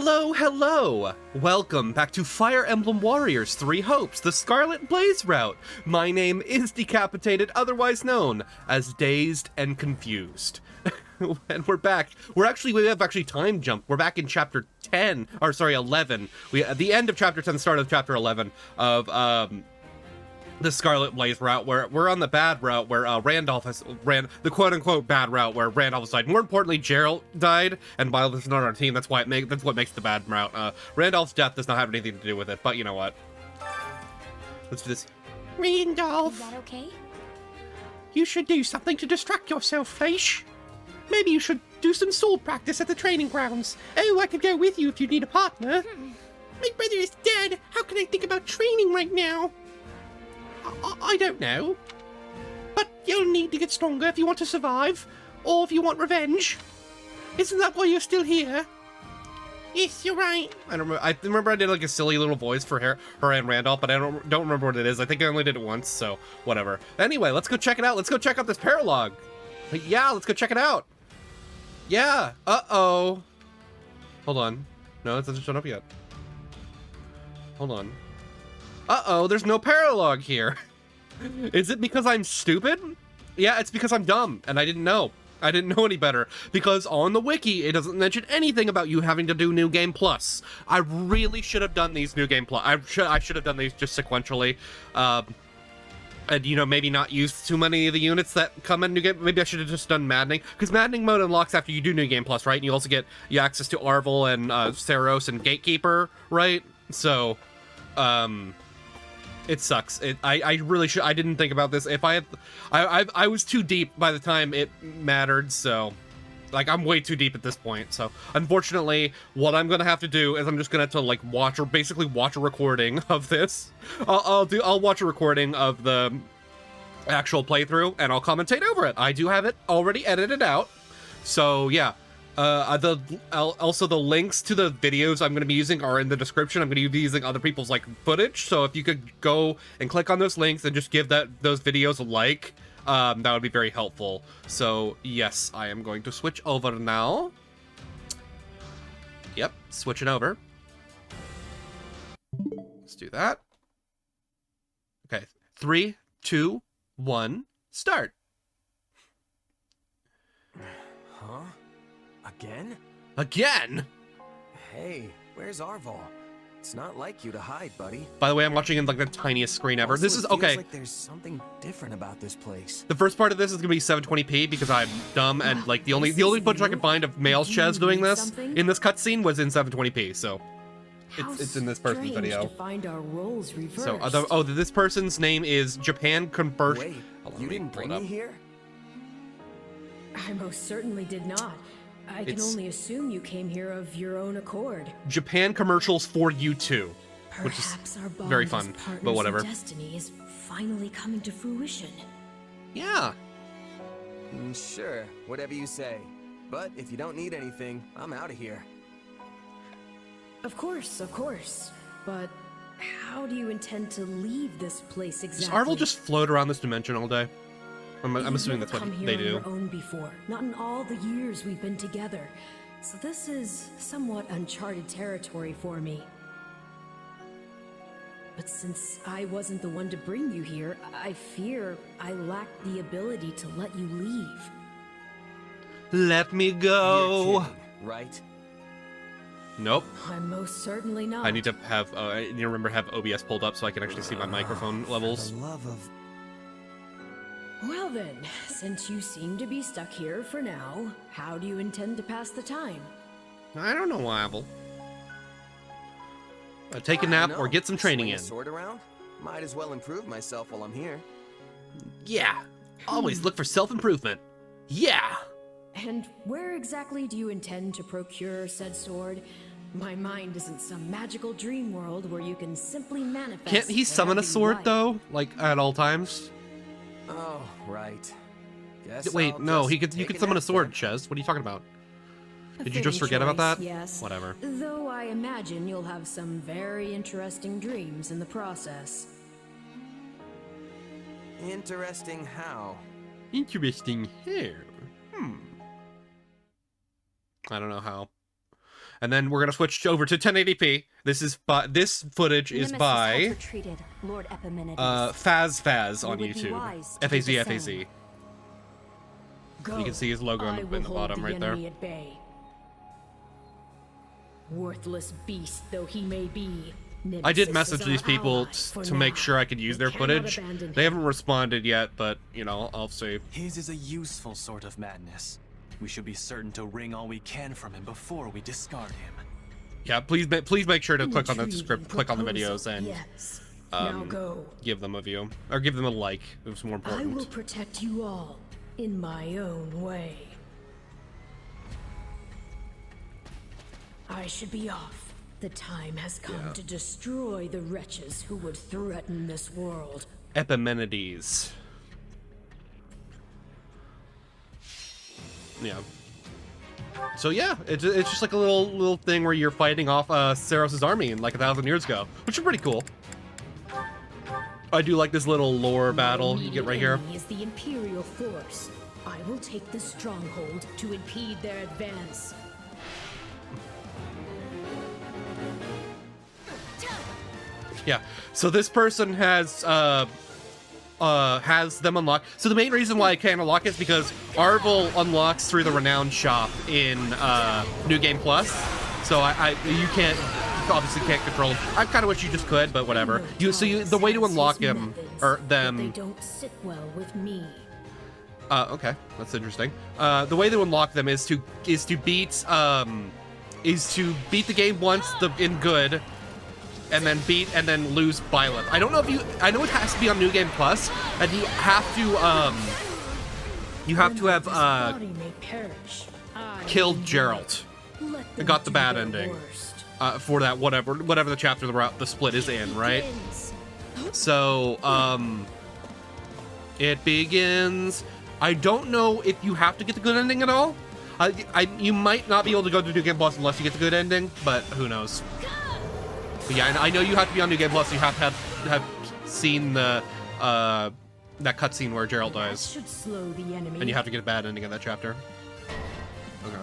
Hello, hello! Welcome back to Fire Emblem Warriors 3 Hopes, the Scarlet Blaze route. My name is Decapitated, otherwise known as Dazed and Confused. And we're back. We have actually time jumped. We're back in chapter 10, or sorry, 11. At the end of chapter 10, the start of chapter 11 of, the Scarlet Blaze route, where we're on the bad route, where Randolph has ran the quote-unquote bad route, where Randolph has died. More importantly, Gerald died, and while this is not on our team, that's what makes the bad route. Randolph's death does not have anything to do with it, but you know what? Let's do this. Randolph! Is that okay? You should do something to distract yourself, Fleisch. Maybe you should do some sword practice at the training grounds. Oh, I could go with you if you need a partner. My brother is dead. How can I think about training right now? I don't know. But you'll need to get stronger if you want to survive, or if you want revenge. Isn't that why you're still here? Yes, you're right. I remember I did like a silly little voice for her and Randolph, but I don't remember what it is. I think I only did it once, so whatever. Anyway, let's go check it out. Let's go check out this Paralogue. Yeah, let's go check it out. Yeah. Uh-oh. Hold on. No, it hasn't shown up yet. Hold on. Uh-oh, there's no Paralogue here. Is it because I'm stupid? Yeah, it's because I'm dumb, and I didn't know. I didn't know any better, because on the wiki, it doesn't mention anything about you having to do New Game Plus. I really should have done these New Game Plus. I should have done these just sequentially. And, you know, maybe not use too many of the units that come in New Game. Maybe I should have just done Maddening, because Maddening mode unlocks after you do New Game Plus, right? And you also get access to Arval and Saros and Gatekeeper, right? So, it sucks. I really should. I didn't think about this. If I was too deep by the time it mattered. So, like, I'm way too deep at this point. So, unfortunately, what I'm gonna have to do is I'm just gonna have to like basically watch a recording of this. I'll watch a recording of the actual playthrough and I'll commentate over it. I do have it already edited out. So yeah. Also the links to the videos I'm going to be using are in the description. I'm going to be using other people's like footage, so if you could go and click on those links and just give those videos a like, that would be very helpful. So yes, I am going to switch over now. Yep, switching over. Let's do that. Okay, 3, 2, 1, start. Huh? Again? Again? Hey, where's Arval? It's not like you to hide, buddy. By the way, I'm watching in like the tiniest screen ever. Also, This is it feels okay. like there's something different about this place. The first part of this is gonna be 720p because I'm dumb and like the only footage I can find of male Chez doing this in this cutscene was in 720p. So it's in this person's video. To find our roles reversed. So this person's name is Japan Conversion. Wait, Hold on, you let me didn't pull it bring up. me here? I most certainly did not. I can only assume you came here of your own accord. Japan commercials for you too, which is Perhaps our bond very as fun, partners but whatever. in destiny is finally coming to fruition. Yeah. Sure, whatever you say. But if you don't need anything, I'm out of here. Of course. But how do you intend to leave this place exactly? Does Arval just float around this dimension all day? I'm assuming that's what come here they on do. your own before, not in all the years we've been together. So this is somewhat uncharted territory for me. But since I wasn't the one to bring you here, I fear I lack the ability to let you leave. Let me go. You're kidding, right? Nope. I'm most certainly not. I need to have I need to remember to have OBS pulled up so I can actually see my microphone levels. For the love of... Well then, since you seem to be stuck here for now, how do you intend to pass the time? I don't know, Arval. Take a nap or get some training Swing in. a sword around? Might as well improve myself while I'm here. Yeah. Always look for self-improvement. Yeah. And where exactly do you intend to procure said sword? My mind isn't some magical dream world where you can simply manifest. Can't he summon a whatever you sword like. though? Like at all times? Oh, right. Guess Wait, I'll no, just you take could summon a nap sword, then. Chez. What are you talking about? A Did you just fitting forget about choice, that? Yes. Whatever. Though I imagine you'll have some very interesting dreams in the process. Interesting how? Interesting hair. I don't know how. And then we're gonna switch over to 1080p. This footage is by Lord Epimenides. Faz on It would be YouTube. wise to do the FAZ. same. You can see his logo I in will the hold bottom the right there. enemy at bay. Worthless beast though he may be, I did Nemesis message is these our people ally for to make now. sure I could use We their cannot footage. abandon They him. haven't responded yet, but, you know, I'll see. His is a useful sort of madness. We should be certain to wring all we can from him before we discard him. Yeah, please make sure to click on the Intriguing script, click on the proposal, videos, and yes. Now go. give them a view. Or give them a like, it was more I will important. protect you all in my own way. I should be off. The time has come to destroy the wretches who would threaten this world. Epimenides. Yeah. So yeah, it's just like a little thing where you're fighting off Saros' army in like 1,000 years ago, which is pretty cool. I do like this little lore battle you get right here. Enemy is the Imperial force. I will take the stronghold to impede their advance. Yeah. So this person has them unlocked. So the main reason why I can't unlock it is because Arval unlocks through the Renowned shop in New Game Plus. So you can't obviously can't control them. I kind of wish you just could, but whatever. The way to unlock him or them. They don't sit well with me. Okay, that's interesting. The way to unlock them is to beat the game once in good. And then lose Byleth. I don't know if I know it has to be on New Game Plus, and you have to have killed Geralt and got the bad ending for that whatever the chapter the split is in, right? So it begins. I don't know if you have to get the good ending at all. You might not be able to go to New Game Plus unless you get the good ending, but who knows. But yeah, I know you have to be on New Game Plus. You have to have seen the that cutscene where Geralt dies, Should slow the enemy. and you have to get a bad ending in that chapter. Okay.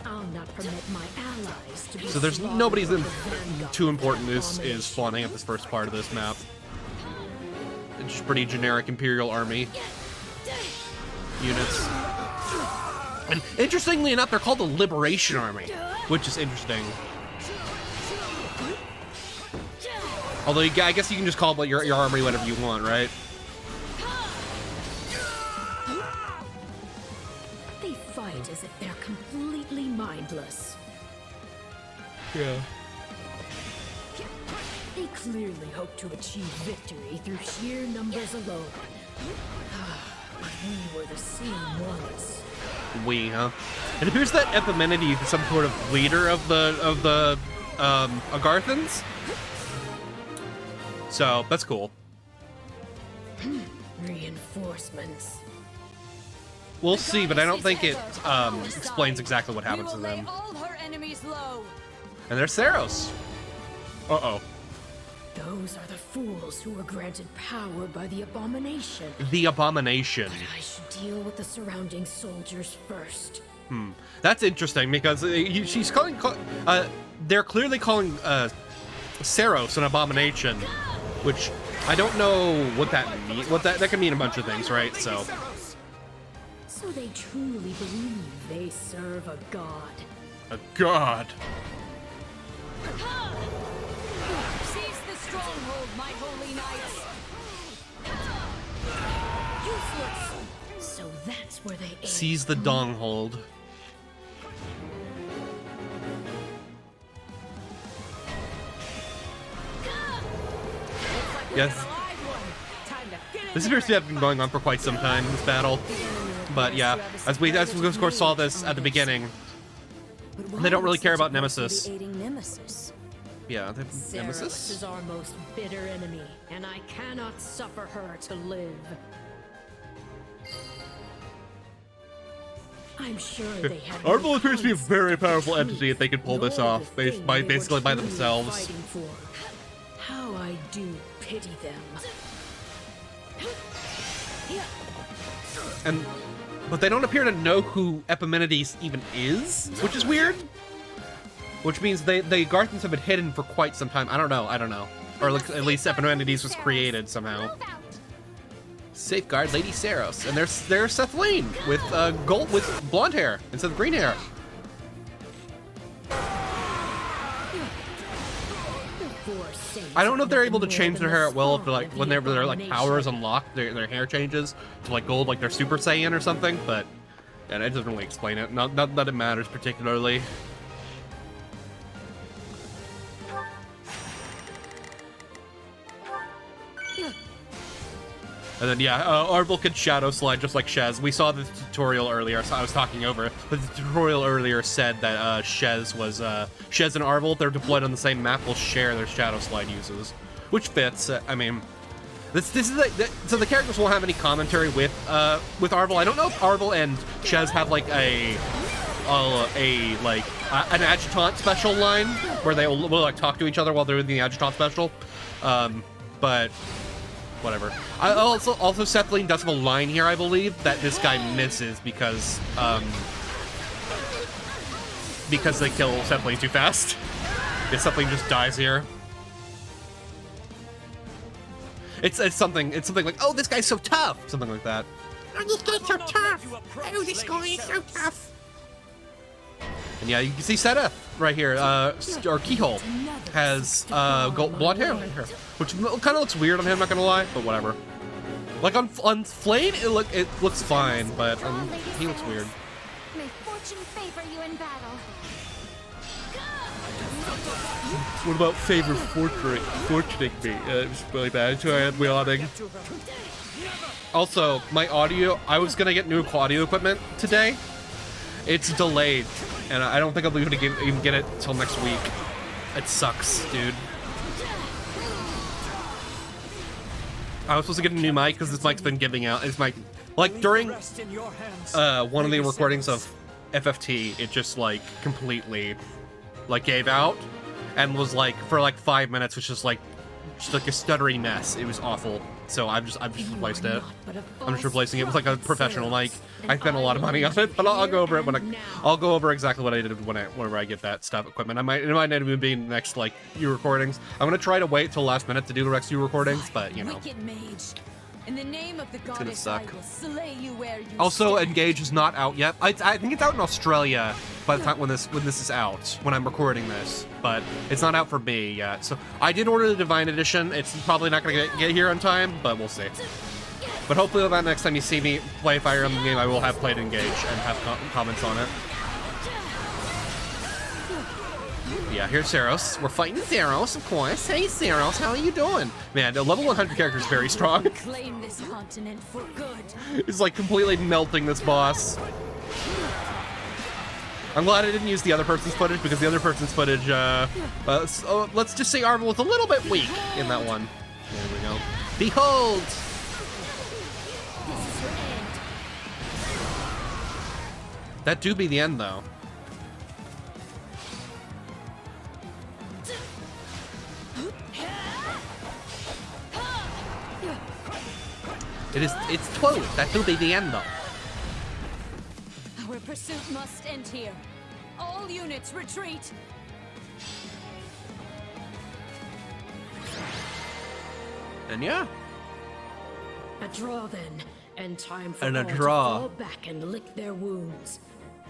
I'll not permit my allies to be So there's slaughtered nobody's for the vanguard too important is formation. spawning at this first part of this map. It's just pretty generic Imperial army units. And interestingly enough, they're called the Liberation Army, which is interesting. Although I guess you can just call it your army whatever you want, right? They fight as if they're completely mindless. Yeah. They clearly hope to achieve victory through sheer numbers alone. But we were the same ones. Huh? It appears that Epimenides is some sort of leader of the Agarthans. So that's cool. Reinforcements. We'll see, but I don't think it explains exactly what happens to them. All her enemies low. And there's Saros. Uh-oh. Those are the fools who were granted power by the Abomination. The Abomination. I should deal with the surrounding soldiers first. That's interesting because she's calling. They're clearly calling Saros an abomination, which I don't know what that means. That can mean a bunch of things, right? So they truly believe they serve a god. a god. Seize the stronghold, my holy knights. Useless. So that's where they aim. Seize the Donghold. Yes. This appears to have been going on for quite some time, this battle. But yeah, as we of course saw this at the beginning, they don't really care about Nemesis. Nemesis. Yeah, Saros Nemesis? is our most bitter enemy, and I cannot suffer her to live. I'm sure they have. Arval appears to be a very powerful entity if they could pull this off, basically by themselves. How I do pity them. But they don't appear to know who Epimenides even is, which is weird. Which means the Garthans have been hidden for quite some time. I don't know. Or at least Epimenides was created somehow. Safeguard Lady Saros. And there's Sethlane with gold with blonde hair instead of green hair. I don't know if they're able to change their hair at will, if like when their like powers unlock, their hair changes to like gold, like they're Super Saiyan or something. But yeah, that doesn't really explain it. Not that it matters particularly. And then yeah, Arval could shadow slide just like Shez. We saw the tutorial earlier, so I was talking over it. But the tutorial earlier said that Shez and Arval, if they're deployed on the same map, will share their shadow slide uses, which fits. I mean, this is like so the characters won't have any commentary with Arval. I don't know if Arval and Shez have like an adjutant special line where they will like talk to each other while they're in the adjutant special, but. Whatever. Also Sethlane does have a line here, I believe, that this guy misses because they kill Sethlane too fast. Yeah, Sethlane just dies here. It's something like, oh, this guy's so tough, something like that. Oh, this guy's so tough. Oh, this guy is so tough. And yeah, you can see Seta right here, or Keyhole, has blonde hair right here, which kind of looks weird on him, not gonna lie, but whatever. Like on Flame, it looks fine, but he looks weird. May fortune favor you in battle. What about favor fortuning me? It's really bad. So I had wielding. Also, my audio, I was gonna get new audio equipment today. It's delayed, and I don't think I'll be able to even get it till next week. It sucks, dude. I was supposed to get a new mic because this mic's been giving out. It's mic, like during one of the recordings of FFT, it just like completely like gave out and was like for like 5 minutes, was just like a stuttery mess. It was awful. So I've just replaced it. I'm just replacing it with like a professional mic. I spent a lot of money on it, but I'll go over it when I'll go over exactly what I did whenever I get that stuff equipment. It might not even be next like few recordings. I'm gonna try to wait till last minute to do the next few recordings, but you know. In the name of the goddess, suck. I will slay you where you Also, stand. Engage is not out yet. I think it's out in Australia by the time when this is out, when I'm recording this, but it's not out for me yet. So I did order the Divine Edition. It's probably not gonna get here on time, but we'll see. But hopefully about next time you see me play Fire Emblem game, I will have played Engage and have comments on it. Yeah, here's Saros. We're fighting Saros, of course. Hey, Saros, how are you doing? Man, the level 100 character is very strong. Claim this continent for good. He's like completely melting this boss. I'm glad I didn't use the other person's footage because the other person's footage, so let's just say Arval was a little bit weak in that one. There we go. Behold! This is your end. That do be the end, though. It's close. That do be the end, though. Our pursuit must end here. All units retreat. And yeah. A draw then, and time for And a all to draw. fall back and lick their wounds.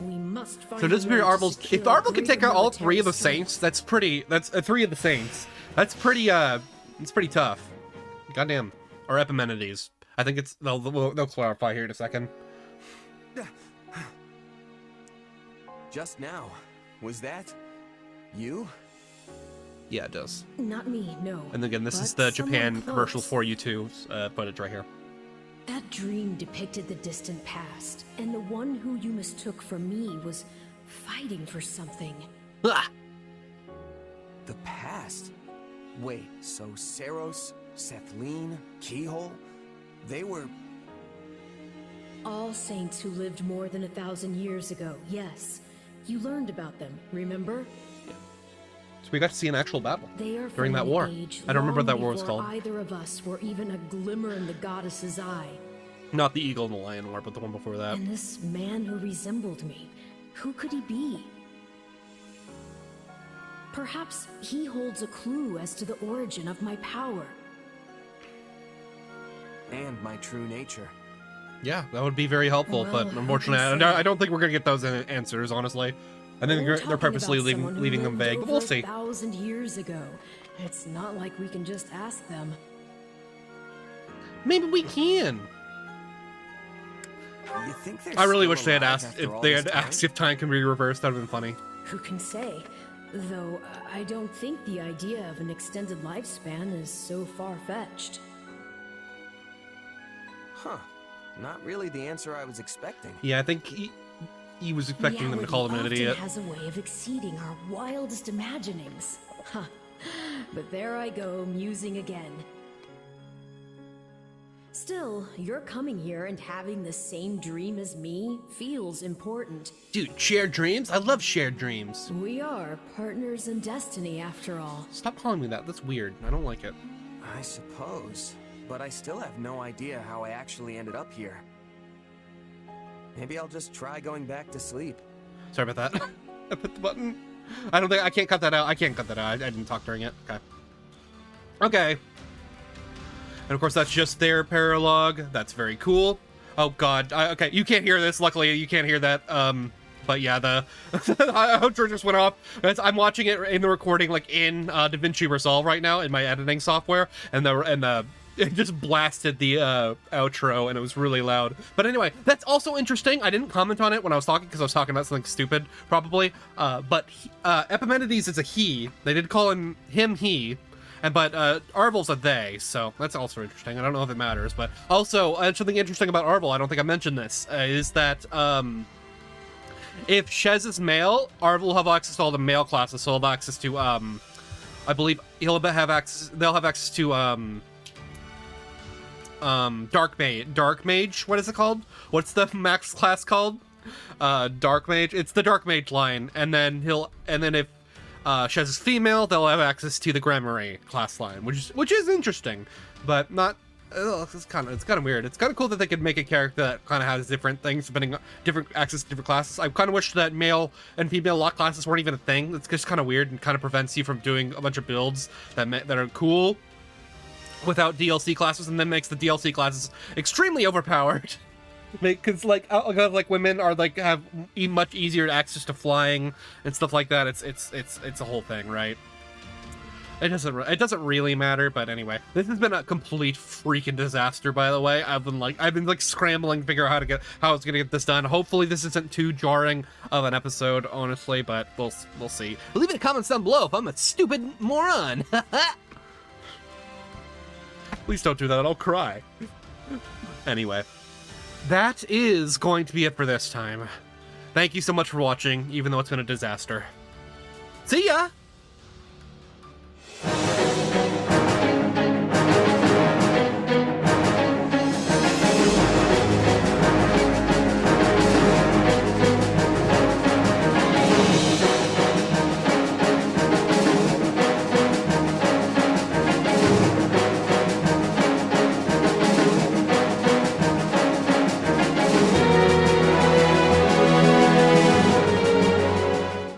We must find So this a would be way to Arval's. secure If Arval can greater take out all military three of the strength. Saints, that's pretty. That's three of the Saints. That's pretty. It's pretty tough. Goddamn. Or Epimenides. I think it's. They'll clarify here in a second. Just now. Was that you? Yeah, it does. Not me, no. And again, this is but the someone Japan close. commercial for U2 footage right here. That dream depicted the distant past, and the one who you mistook for me was fighting for something. Ah! The past? Wait, so Saros, Sethlane, Keyhole? They were... All saints who lived more than 1,000 years ago, yes. You learned about them, remember? So we got to see an actual battle They are during from that an war. age I don't remember what long that war was before called. either of us were even a glimmer in the goddess's eye. Not the Eagle and the Lion War, but the one before that. And this man who resembled me, who could he be? Perhaps he holds a clue as to the origin of my power. And my true nature. Yeah, that would be very helpful, Well, but who unfortunately, can say? I don't think we're gonna get those answers, honestly. I think We're they're talking purposely about someone who leaving them lived vague, but over we'll see. 1,000 years ago. It's not like we can just ask them. Maybe we can. You think they're I really still wish they had alive asked after if all they this had time? asked if time can be reversed. That would have been funny. Who can say? Though I don't think the idea of an extended lifespan is so far-fetched. Huh. Not really the answer I was expecting. Yeah, I think he was expecting them to call him an Reality idiot. often has a way of exceeding our wildest imaginings. Huh. But there I go, musing again. Still, your coming here and having the same dream as me feels important. Dude, shared dreams? I love shared dreams. We are partners in destiny, after all. Stop calling me that. That's weird. I don't like it. I suppose. But I still have no idea how I actually ended up here. Maybe I'll just try going back to sleep. Sorry about that. I put the button. I can't cut that out. I can't cut that out. I didn't talk during it. Okay. Okay. And of course, that's just their Paralog. That's very cool. Oh god. Okay, you can't hear this. Luckily, you can't hear that. But yeah, the outro just went off. I'm watching it in the recording, like in DaVinci Resolve right now in my editing software, and it just blasted the outro, and it was really loud. But anyway, that's also interesting. I didn't comment on it when I was talking because I was talking about something stupid, probably. But Epimenides is a he. They did call him he. But Arval's a they, so that's also interesting. I don't know if it matters, but also something interesting about Arval, I don't think I mentioned this, is that if Shez is male, Arval will have access to all the male classes, so he'll have access to, I believe they'll have access to, Dark Mage, what is it called? What's the max class called? Dark Mage, it's the Dark Mage line, and then if Shez is female, they'll have access to the Gramarye class line, which is interesting, but not. It's kind of weird. It's kind of cool that they could make a character that kind of has different things, depending on different access to different classes. I kind of wish that male and female lock classes weren't even a thing. It's just kind of weird and kind of prevents you from doing a bunch of builds that are cool without DLC classes, and then makes the DLC classes extremely overpowered. Because like women are like have much easier access to flying and stuff like that. It's a whole thing, right? It doesn't really matter, but anyway, this has been a complete freaking disaster. By the way, I've been scrambling to figure out how I was gonna get this done. Hopefully, this isn't too jarring of an episode, honestly, but we'll see. Leave in the comments down below if I'm a stupid moron. Please don't do that. I'll cry. Anyway. That is going to be it for this time. Thank you so much for watching, even though it's been a disaster. See ya!